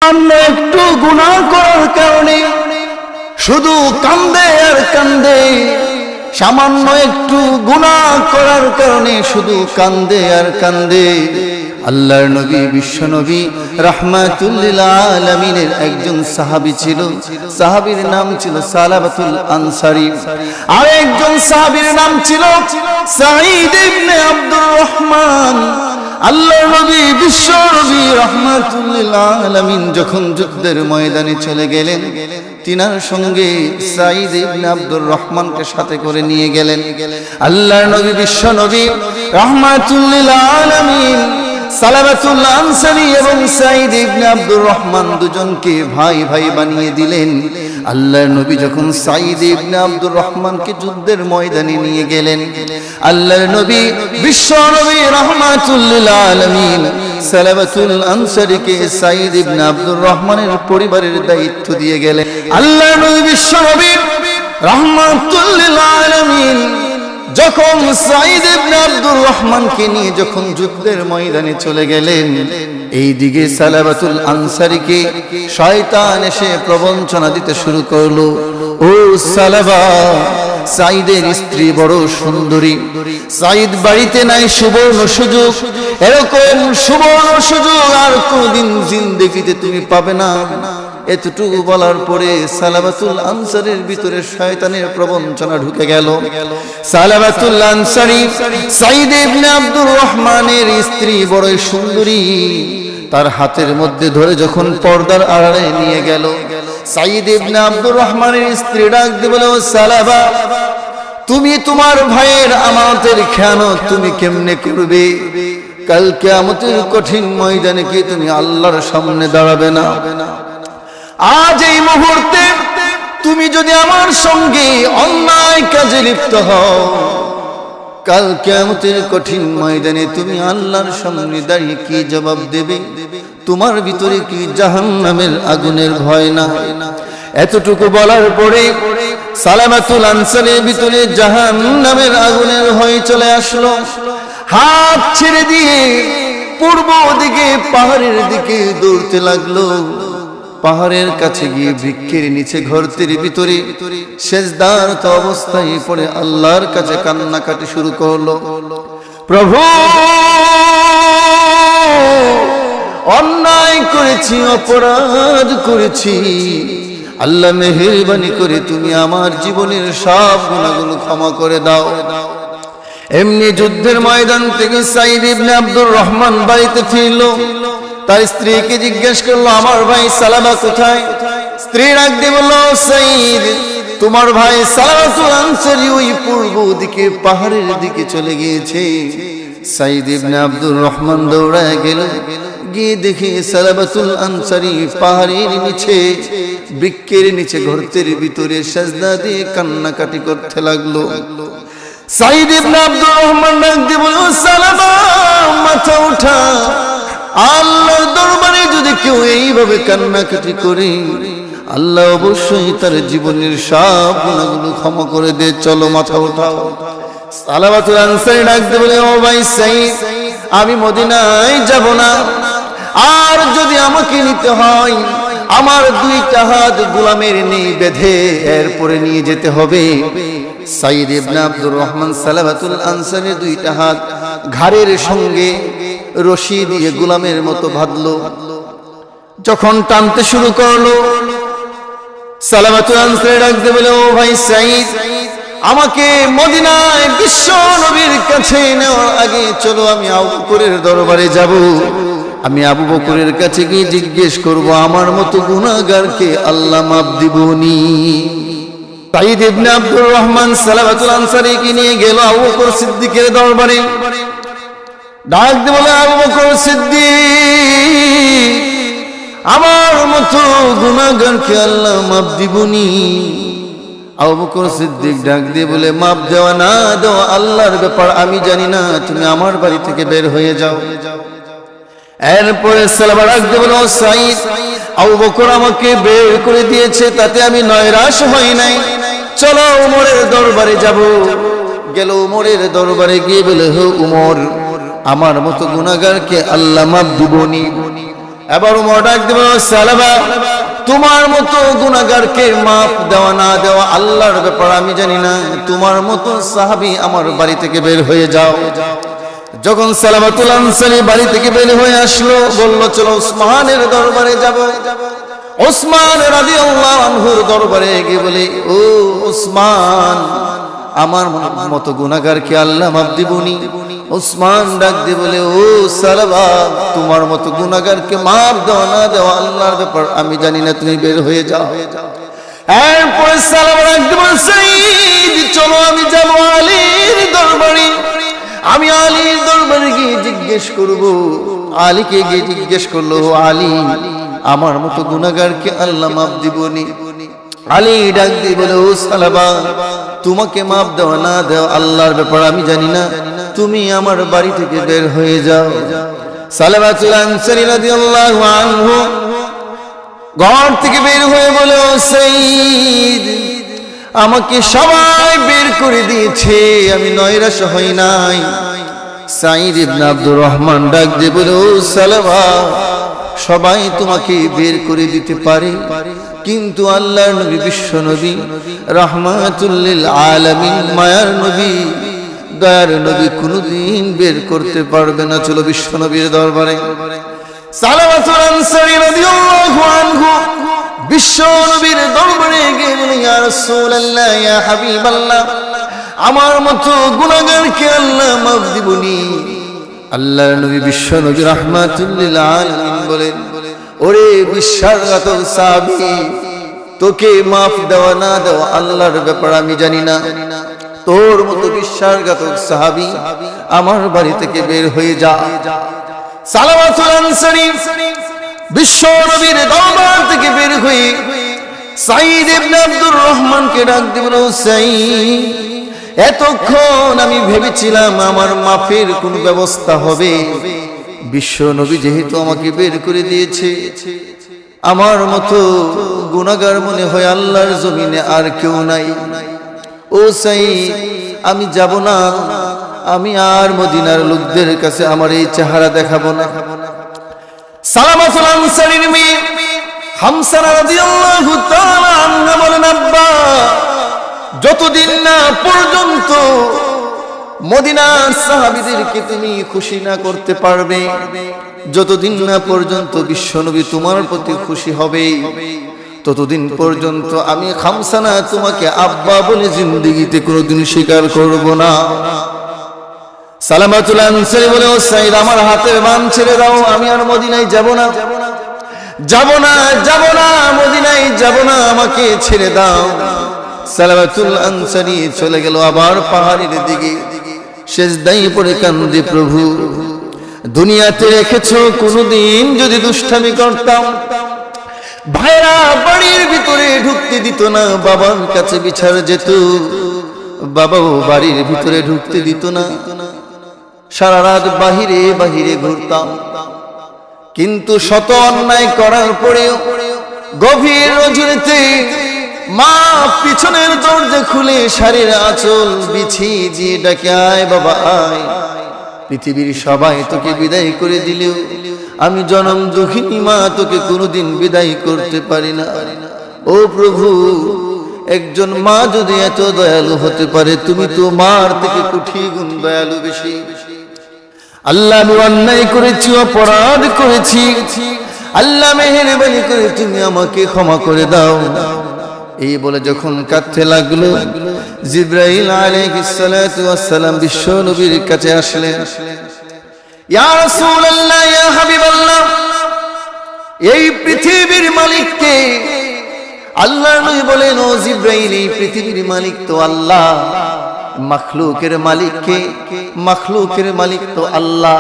সামান্য একটু গুনাহ করার কারণে শুধু কান্দে আর কান্দে, সামান্য একটু গুনাহ করার কারণে শুধু কান্দে আর কান্দে। আল্লাহর নবী বিশ্ব নবী রাহমাতুল লিল আলামিনের একজন সাহাবী ছিল, সাহাবীর নাম ছিল সালাবাতুল আনসারী। আর একজন সাহাবীর নাম ছিল সাঈদ ইবনে আব্দুর রহমান। আল্লাহর নবী বিশ্ব নবী রাহমাতুল লিল আলামিন যখন যুদ্ধের ময়দানে চলে গেলেন, তিনার সঙ্গে সাঈদ ইবনে আব্দুর রহমানকে সাথে করে নিয়ে গেলেন। আল্লাহর নবী বিশ্ব নবী রাহমাতুল লিল আলামিন সালাবাতুল আনসারী এবং সাঈদ ইবনে আব্দুর রহমান দুজনকে ভাই ভাই বানিয়ে দিলেন। আল্লাহর নবী যখন সাঈদ ইবনে আব্দুর রহমানকে যুদ্ধের ময়দানে নিয়ে গেলেন, আল্লাহর নবী বিশ্ব নবী রাহমাতুল লিল আলামিন সালাবাতুল আনসারীকে সাঈদ ইবনে আব্দুর রহমানের পরিবারের দায়িত্ব দিয়ে গেলেন। আল্লাহর নবী বিশ্ব নবী রাহমাতুল লিল আলামিন যখন সাঈদ ইবনে আব্দুর রহমানকে নিয়ে যখন যুদ্ধের ময়দানে চলে গেলেন, এই দিকে সালাবাতুল আনসারীকে শয়তান এসে প্রবঞ্চনা দিতে শুরু করলো। ও সালাবা, সাঈদের স্ত্রী বড় সুন্দরী, সাঈদ বাড়িতে নাই সুবর্ণ সুযোগ, এরকম সুবর্ণ সুযোগ আর কোনদিন জিন্দেগিতে তুমি পাবে না। এতটুকু বলার পরে সালাবাতুল আনসারীর ভিতরে শয়তানের প্রবঞ্চনা ঢুকে গেল। সালাবাতুল আনসারী সাঈদ ইবনে আব্দুর রহমানের স্ত্রী বড় সুন্দরী, তার হাতের মধ্যে ধরে যখন পর্দার আড়ালে নিয়ে গেল, সাঈদ ইবনে আব্দুর রহমানের স্ত্রী ডাক দিয়ে বলে, ও সালাবা, তুমি তোমার ভাইয়ের আমানতের খেয়ানত তুমি কেমনে করবে? কাল কিয়ামতের কঠিন ময়দানে কি তুমি আল্লাহর সামনে দাঁড়াবে না? আজ এই মুহূর্তে তুমি যদি আমার সঙ্গে অন্যায় কাজে লিপ্ত হও, কাল কিয়ামতের কঠিন ময়দানে তুমি আল্লাহর সামনে দাঁড়িয়ে কি জবাব দেবে? তোমার ভিতরে কি জাহান্নামের আগুনের ভয় না? এতটুকু বলার পরে সালাবাতুল আনসারীর ভিতরে জাহান্নামের আগুনের ভয় চলে আসলো। হাত ছেড়ে দিয়ে পূর্ব দিকে পাহাড়ের দিকে দৌড়তে লাগলো। পাহাড়ের কাছে গিয়ে বৃক্ষের নিচে গর্তের ভিতরে সেজদারত অবস্থায় পড়ে আল্লাহর কাছে কান্নাকাটি শুরু করলো। প্রভু, অন্যায় করেছি, অপরাধ করেছি, আল্লাহ মেহেরবানি করে তুমি আমার জীবনের সব গুনাহগুলো ক্ষমা করে দাও। এমনি যুদ্ধের ময়দান থেকে সাঈদ ইবনে আব্দুর রহমান বাড়িতে ফিরল। তার স্ত্রীকে জিজ্ঞেস করলো, আমার ভাই সালাবা কোথায়? স্ত্রী ডাক দিয়ে বলল, সাঈদ, তোমার ভাই সালাবাতুল আনসারী ওই পূর্ব দিকে পাহাড়ের দিকে চলে গিয়েছে। সাঈদ ইবনে আব্দুর রহমান দৌড়ায় গেল, গিয়ে দেখে সালাবাতুল আনসারী পাহাড়ের নিচে বৃক্ষের নিচে গর্তের ভিতরে সেজদা দিয়ে কান্নাকাটি করতে লাগলো। সাঈদ ইবনে আব্দুর রহমান ডাক দিয়ে বলল, সালাবা, মাথা উঠা, আল্লাহর দরবারে যদি কেউ এইভাবে কান্নাকাটি করে, আল্লাহ অবশ্যই তার জীবনের সব গুনাহগুলো ক্ষমা করে দে, চলো মাথা উঠাও। সালাবাতুল আনসারী ডাক দিয়ে বলে, ও ভাই সাঈদ, আমি মদিনায় যাব না, আর যদি আমাকে নিতে হয় আমার দুইটা হাত গোলামের নেই বেঁধে এরপরে নিয়ে যেতে হবে। সাঈদ ইবনে আব্দুর রহমান সালাবাতুল আনসারীর দুইটা হাত ঘাড়ের সঙ্গে রশি দিয়ে গোলামের মতো বাঁধলো। যখন টানতে শুরু করলো, সালাবাতুল আনসারী ডাকতে বলে, ও ভাই সাঈদ, আমাকে মদিনায় বিশ্ব নবীর কাছে নেওয়ার আগে চলো আমি আবু বকরের দরবারে যাব। আমি আবু বকরের কাছে গিয়ে জিজ্ঞেস করব, আমার মতো গুনাহগারকে আল্লাহ মাফ দিবনি। সাঈদ ইবনে আব্দুর রহমান সালাবাতুল আনসারীকে নিয়ে গেল আবু বকর সিদ্দিকের দরবারে। ডাক দিয়ে বলে, আবু বকর সিদ্দিক, আমার মতো গুনাহগারকে আল্লাহ মাফ দিবনি। আবু বকর সিদ্দিক ডাক দিয়ে বলে, মাফ দেওয়া না দেওয়া আল্লাহর ব্যাপার, আমি জানি না, তুমি আমার বাড়ি থেকে বের হয়ে যাও। এরপরে সালাবা ডাক দিয়ে বলে, ও সাঈদ, আবু বকর আমাকে বের করে দিয়েছে, তাতে আমি নয়রাশ হই নাই, চলো উমরের দরবারে যাব। গেল উমরের দরবারে গিয়ে বলে, হে উমর, আমার মতো গুনাহগারকে আল্লাহ মাফ দিবনি। এবার উমর ডাক দিয়ে বলল সালাবা তোমার মতো গুনাহগারকে মাফ দেওয়া না দেওয়া আল্লাহর ব্যাপার আমি জানি না, তোমার মতো সাহাবী আমার বাড়ি থেকে বের হয়ে যাও। যখন সালামাতুল আনসারী বাড়ি থেকে বের হয়ে আসলো, বলল চলো ওসমানের দরবারে যাব। ওসমান রাদিয়াল্লাহু আনহুর দরবারে গিয়ে বলে, ও ওসমান, আমার মতো গুনাহগারকে আল্লাহ মাফ দিবনি? ওসমান ডাক দিয়ে বলে, ও সালাবা তোমার মতো গুনাহগারকে মাফ দেওয়া না দেওয়া আল্লাহর ব্যাপার আমি জানি না, তুমি বের হয়ে যাও। এরপরে সালাবা ডাক দিয়ে বলছে, চলো আমি যাব আলীর দরবারে, আমি আলীর দরবারে গিয়ে জিজ্ঞেস করব। আলীকে গিয়ে জিজ্ঞেস করলো, আলী আমার মতো গুনাহগারকে আল্লাহ মাফ দিবনি? আলী ডাক দিয়ে বলে, ও সালাবা তোমাকে মাফ দেওয়া না দেওয়া আল্লাহর ব্যাপার আমি জানি না, তুমি আমার বাড়ি থেকে বের হয়ে যাও। সালামাতুল আনসারী রাদিয়াল্লাহু আনহু ঘর থেকে বের হয়ে বলে, ও সাইদ আমাকে সবাই বের করে দিয়েছে, আমি নৈরাশ হই নাই। সাইদ ইবনে আব্দুর রহমান ডাক দিয়ে বলে, ও সালাবা সবাই তোমাকে বের করে দিতে পারে, কিন্তু আল্লাহর নবী বিশ্ব নবী রাহমাতুল লিল আলামিন মায়ার নবী দয়ার নবী কোনদিন বের করতে পারবে না, চলো বিশ্ব নবীর দরবারে। সালামাতুল আনসারী রাদিয়াল্লাহু আনহু বিশ্ব নবীর দরবারে গিয়ে বলে, ইয়া রাসূলুল্লাহ ইয়া হাবিবাল্লাহ আমার মতো গুনাহগারকে আল্লাহ মাফ দিবনি? আল্লাহর নবী বিশ্ব নবী রাহমাতুল লিল আলামিন বলেন, ওরে বিশ্বাসঘাতক সাহাবী, তোকে মাফ দেওয়া না দেওয়া আল্লাহর ব্যাপার আমি জানি না, তোর মতো বিশ্বাসঘাতক সাহাবী আমার বাড়ি থেকে বের হয়ে যা। সালামাতুল আনসারী বিশ্ব নবীর দরবার থেকে বের হয়ে সাইদ ইবনে আব্দুর রহমানকে ডাক দিয়ে বলল, সাইদ এতক্ষণ আমি ভেবেছিলাম আমার মাফের কোন ব্যবস্থা হবে, বিশ্ব নবী যেহেতু আমাকে বের করে দিয়েছে, আমার মতো গুনাহগার মনে হয় আল্লাহর জমিনে আর কেউ নাই। ও সাইদ আমি যাব না, আমি আর মদিনার লোকদের কাছে আমার এই চেহারা দেখাবো না। সালামাতুল আনসারীর মেয়ে হামসা রাদিয়াল্লাহু তাআলা আনহা বলেন, আব্বা যতদিন না পর্যন্ত মদিনার সাহাবীদেরকে তুমি খুশি না করতে পারবে, যতদিন না পর্যন্ত বিশ্বনবী তোমার প্রতি খুশি হবে, ততদিন পর্যন্ত আমি খামসানা তোমাকে আব্বা বলে জিন্দেগিতে কোনোদিন স্বীকার করব না। সালামাতুল আনসারী বলে, ও সাইদ আমার হাতের বান ছেড়ে দাও, আমি আর মদিনায় যাব না, যাব না, যাব না, মদিনায় যাব না, আমাকে ছেড়ে দাও। সালামাতুল আনসারী চলে গেল আবার পাহাড়ের দিকে, সেজদায় পড়ে কান্দে, প্রভু দুনিয়াতে রেখেছো, কোনদিন যদি দুষ্টামি করতাম ভাইরা বাড়ির ভিতরে ঢুকতে দিত না, বাবার কাছে বিচার যেত, বাবাও বাড়ির ভিতরে ঢুকতে দিত না, সারা রাত বাহিরে বাহিরে ঘুরতাম, কিন্তু শত অন্যায় করার পরেও গভীর রজনীতে মা পিছনের দরজা খুলে শাড়ির আঁচল বিছিয়ে দিয়ে ডাকে, আয় বাবা আয়, পৃথিবীর সবাই তোকে বিদায় করে দিলেও আমি জনম দুঃখিনী মা তোকে কোনোদিন বিদায় করতে পারি না। ও প্রভু একজন মা যদি এত দয়ালু হতে পারে, তুমি তো মার থেকে কোটি গুণ দয়ালু বেশি। আল্লাহ আমি অন্যায় করেছি, অপরাধ করেছি, আল্লাহ মেহেরবানি করে তুমি আমাকে ক্ষমা করে দাও। এই বলে যখন কাঁদতে লাগলো, জিবরাইল আলাইহিস সালাতু ওয়াস সালাম বিশ্ব নবীর কাছে আসলেন। ইয়া রাসূলুল্লাহ ইয়া হাবিবাল্লাহ এই পৃথিবীর মালিক কে? আল্লাহর নবী বলেন, ও জিবরাইল এই পৃথিবীর মালিক তো আল্লাহ, মাখলুকের মালিক কে? মাখলুকের মালিক তো আল্লাহ।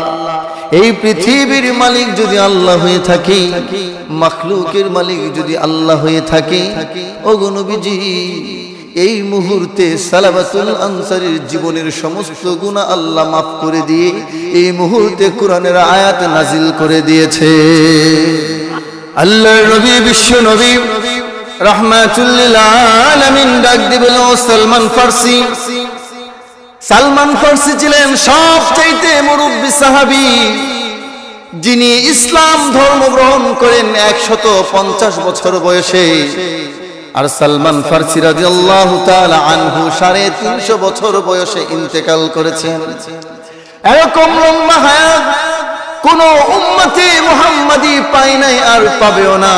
এই পৃথিবীর মালিক যদি আল্লাহ হয়ে থাকে, মাখলুকের মালিক যদি আল্লাহ হয়ে থাকে, ওগো নবীজি এই মুহূর্তে সালাবাতুল আনসারীর জীবনের সমস্ত গুনাহ আল্লাহ মাফ করে দিয়ে এই মুহূর্তে কোরআনের আয়াত নাজিল করে দিয়েছে। আল্লাহর নবী বিশ্ব নবী রাহমাতুল লিল আলামিন ডাক দিয়ে বললেন, ও সালমান ফারসি। সালমান ফারসি ছিলেন সবচাইতে মুরব্বী সাহাবী, যিনি ইসলাম ধর্ম গ্রহণ করেন 150 বছর বয়সে, আর সালমান ফারসি রাদিয়াল্লাহু তাআলা আনহু 350 বছর বয়সে ইন্তেকাল করেছেন। এরকম লম্বা হায়াত কোন উম্মতে মুহাম্মাদি পায় নাই, আর পাবেও না।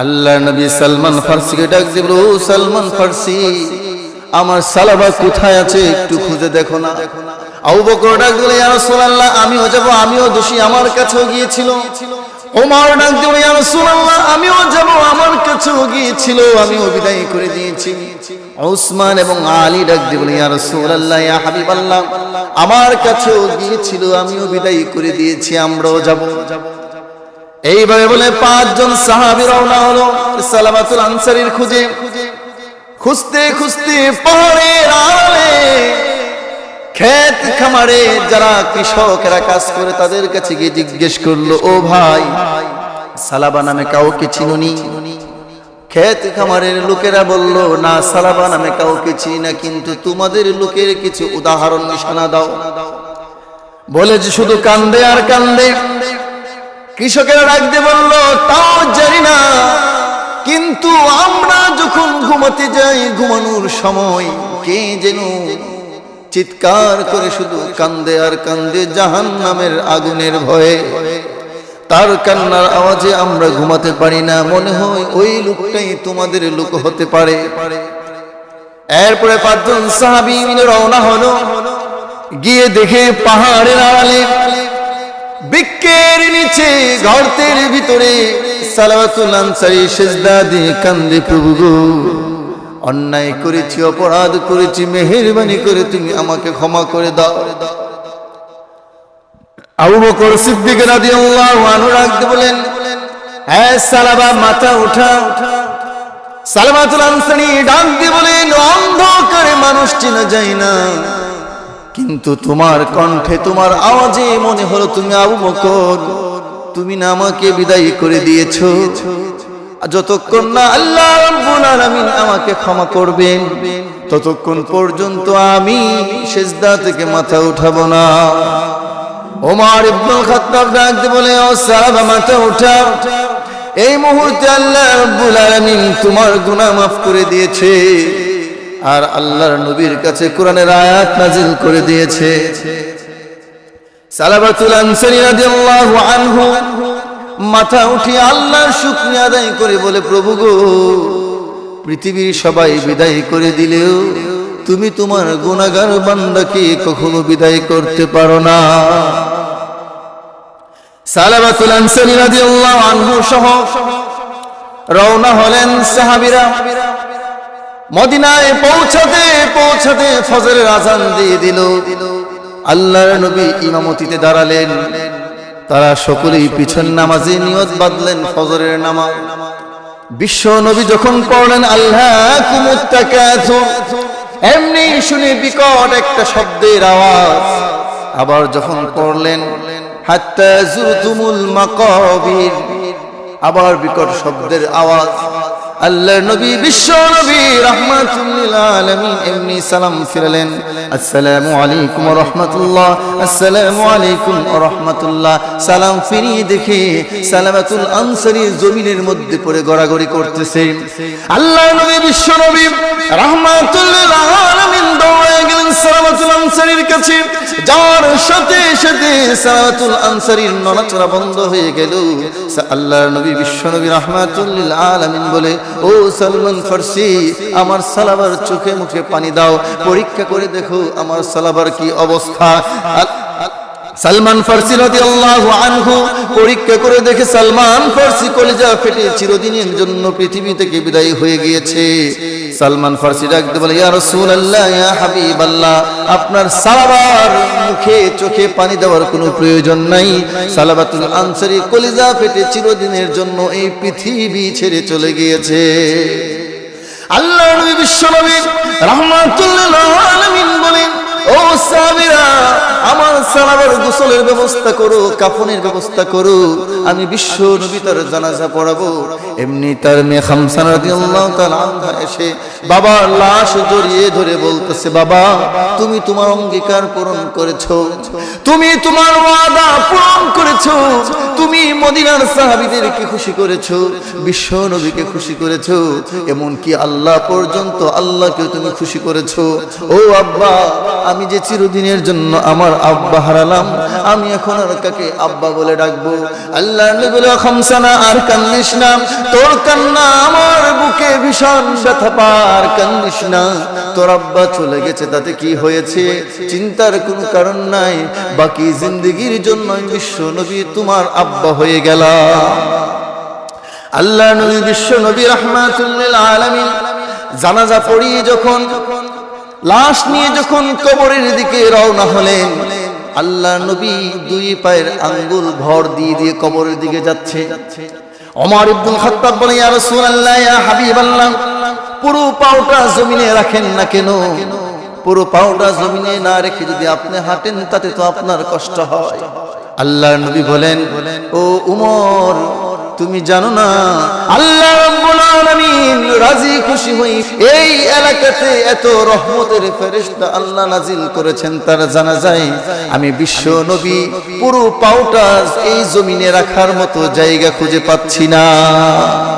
আল্লাহর নবী সালমান ফারসিকে ডাক দিল, ও সালমান ফারসি, আমার সালাবা কোথায় আছে একটু খুঁজে দেখো না। আবু বকর ডাক দিল, ইয়া রাসূলুল্লাহ, আমিও যাব, আমিও দোষী, আমার কাছেও গিয়েছিল। ওমর ডাক দিল, ইয়া রাসূলুল্লাহ, আমিও যাব, আমার কাছেও গিয়েছিল, আমিও বিদায় করে দিয়েছি। উসমান এবং আলী ডাক দিল, ইয়া রাসূলুল্লাহ, ইয়া হাবিবাল্লাহ, আমার কাছেও গিয়েছিল, আমিও বিদায় করে দিয়েছি, আমরাও যাব। এইভাবে বলে 5 জন সাহাবী রওনা হলো সালামাতুল আনসারীর খুঁজে। খুঁজতে খুঁজতে পাহাড়ের আড়ালে ক্ষেত খামারে যারা কৃষকেরা কাজ করে তাদের কাছে গিয়ে জিজ্ঞেস করলো, ও ভাই, সালাবা নামে কাউকে চিনুনি? ক্ষেত খামারের লোকেরা বলল, না, সালাবা নামে কাউকে চিনি না, কিন্তু তোমাদের লোকের কিছু উদাহরণ নিশানা দাও। বলে যে শুধু কান্দে আর কান্দে। কৃষকেরা ডাকতে বলল, তাও জানি না, কিন্তু আমরা যখন ঘুমাতে যাই, ঘুমানোর সময় কে যেন চিৎকার করে শুধু কান্দে আর কান্দে জাহান্নামের আগুনের ভয়ে। তার কান্নার আওয়াজে আমরা ঘুমাতে পারি না, মনে হয় ওই লোকটাই তোমাদের লোক হতে পারে। এরপরে 5 জন সাহাবী মিলে রওনা হলো। গিয়ে দেখে পাহাড়ের আড়ালে বৃক্ষের নিচে গর্তের ভিতরে সালাওয়াতুল আনসারী সিজদা দিয়ে কান্দে, প্রভু গো, অন্যায় করেছি, অপরাধ করেছি, মেহেরবানি করে তুমি আমাকে ক্ষমা করে দাও। আবু বকর সিদ্দিক রাদিয়াল্লাহু আনহু রাখতে বলেন, হ্যাঁ সালাবা, মাথা উঠা। সালাওয়াতুল আনসারী ডাক দিয়ে বলেন, অন্ধকারে মানুষ চেনা যায় না, কিন্তু তোমার কণ্ঠে, তোমার আওয়াজে মনে হলো তুমি আবু বকর, তুমি না আমাকে বিদায় করে দিয়েছো। যতক্ষণ না আল্লাহ রাব্বুল আলামিন আমাকে ক্ষমা করবেন, ততক্ষণ পর্যন্ত আমি সিজদা থেকে মাথা উঠাবো না। ওমর ইবনুল খাত্তাব ডাকতে বলে, ও সাহাবা, মাথা উঠাও। এই মুহূর্তে আল্লাহ রাব্বুল আলামিন তোমার গুনাহ মাফ করে দিয়েছে, আর আল্লাহর নবীর কাছে কোরআনের আয়াত নাজিল করে দিয়েছে। সালাবাতুল আনসারী রাদিয়াল্লাহু আনহু মাথা উঠিয়ে আল্লাহর শুকরিয়া আদায় করে বলে, প্রভু গো, পৃথিবীর সবাই বিদায় করে দিলেও তুমি তোমার গুনাহগার বান্দাকে কখনো বিদায় করতে পারো না। সালাবাতুল আনসারী রাদিয়াল্লাহু আনহু সহ রওনা হলেন সাহাবীরা। মদিনায় পৌঁছাতে পৌঁছাতে ফজরের আযান দিয়ে দিল। আল্লাহর নবী ইমামতিতে দাঁড়ালেন। তারা সকলেই পিছন নামাজে নিয়ত বাঁধলেন ফজরের নামাজ। বিশ্ব নবী যখন পড়লেন আল্লাহকুমুত তাকাসুর, এমনি শুনে বিকট একটা শব্দের আওয়াজ। আবার যখন পড়লেন হাত্তা যুরতুমুল মাকাবির, আবার বিকট শব্দের আওয়াজ। আল্লাহর নবী, বিশ্ব নবী রাহমাতুল লিল আলামিন এমনি সালাম ফিরালেন, আসসালামু আলাইকুম ওয়া রাহমাতুল্লাহ, আসসালামু আলাইকুম ওয়া রাহমাতুল্লাহ। সালাম ফিরিয়ে দেখে সালামাতুল আনসারী জমিনের মধ্যে পড়ে গড়াগড়ি করতেছে। আল্লাহর নবী, বিশ্ব নবী রাহমাতুল লিল আলামিন দৌড়ে গেলেন সালামাতুল আনসারীর কাছে। যার সাথে সাথে সালামাতুল আনসারীর নড়াচড়া বন্ধ হয়ে গেল। আল্লাহর নবী, বিশ্ব নবী রাহমাতুল লিল আলামিন বলে, ও সালমান ফারসি, আমার সালাবার চোখে মুখে পানি দাও, পরীক্ষা করে দেখো আমার সালাবার কি অবস্থা। সালমান ফারসি রাদিয়াল্লাহু আনহু পরীক্ষা করে দেখে সালমান ফারসি কলিজা ফেটে চিরদিনের জন্য পৃথিবী থেকে বিদায় হয়ে গিয়েছে। সালমান ফারসি ডাকতে বলে, ইয়া রাসূলুল্লাহ, ইয়া হাবিবাল্লাহ, আপনার সালাবার মুখে চোখে পানি দেওয়ার কোনো প্রয়োজন নাই। সালাবাতুল আনসারী কলিজা ফেটে চিরদিনের জন্য এই পৃথিবী ছেড়ে চলে গিয়েছে। আল্লাহর নবী, বিশ্ব নবী রাহমাতুল লিল আলামিন বলেন, ও ও সাহাবীরা, আমার সালাবার গোসলের ব্যবস্থা করো, কাফনের ব্যবস্থা করো, আমি বিশ্ব নবী তার জানাজা পড়াবো। এমনি তার মেয়ে খামসা রাদিয়াল্লাহু তাআলা আনহা এসে বাবার লাশ জড়িয়ে ধরে বলতেছে, বাবা তুমি তোমার অঙ্গীকার পূরণ করেছো, তুমি তোমার ওয়াদা পূরণ করেছো, তুমি মদিনার সাহাবীদেরকে খুশি করেছো, বিশ্ব নবীকে খুশি করেছো, এমনকি আল্লাহ পর্যন্ত আল্লাহকে তুমি খুশি করেছো। ও আব্বা, আমি যে চিরদিনের জন্য আমার আব্বা হারালাম, আমি এখন আর কাকে আব্বা বলে ডাকবো? আল্লাহ নবী বলে, খামসানা আর কান্দিস না, তোর কান্না আমার বুকে ভীষণ ব্যথা পার, কান্দিস না, তোর আব্বা চলে গেছে তাতে কি হয়েছে, চিন্তার কোনো কারণ নাই, বাকি জিন্দেগির জন্য বিশ্ব নবী তোমার আব্বা হয়ে গেল। আল্লাহ নবী বিশ্ব নবী রাহমাতুল লিল আলামিন জানাজা পড়িয়ে যখন লাশ নিয়ে যখন কবরের দিকে রওনা হলেন, আল্লাহ নবী দুই পায়ের আঙ্গুল ভর দিয়ে দিয়ে কবরের দিকে যাচ্ছে। ওমর ইবনে খাত্তাব বলে, ইয়া রাসূলুল্লাহ, ইয়া হাবিবাল্লাহ, পুরো পাওটা জমিনে রাখেন না কেন? পুরো পাওটা জমিনে না রেখে যদি আপনি হাঁটেন তাতে তো আপনার কষ্ট হয়। আল্লাহ নবী বলেন, ও উমর, তুমি জানো না আল্লাহ রাব্বুল আলামিন রাজি খুশি হই এই এলাকাতে এত রহমতের ফেরেশতা আল্লাহ নাজিল করেছেন তার জানাজায়, আমি বিশ্ব নবী পুরো পাওটা এই জমিনে রাখার মতো জায়গা খুঁজে পাচ্ছি না।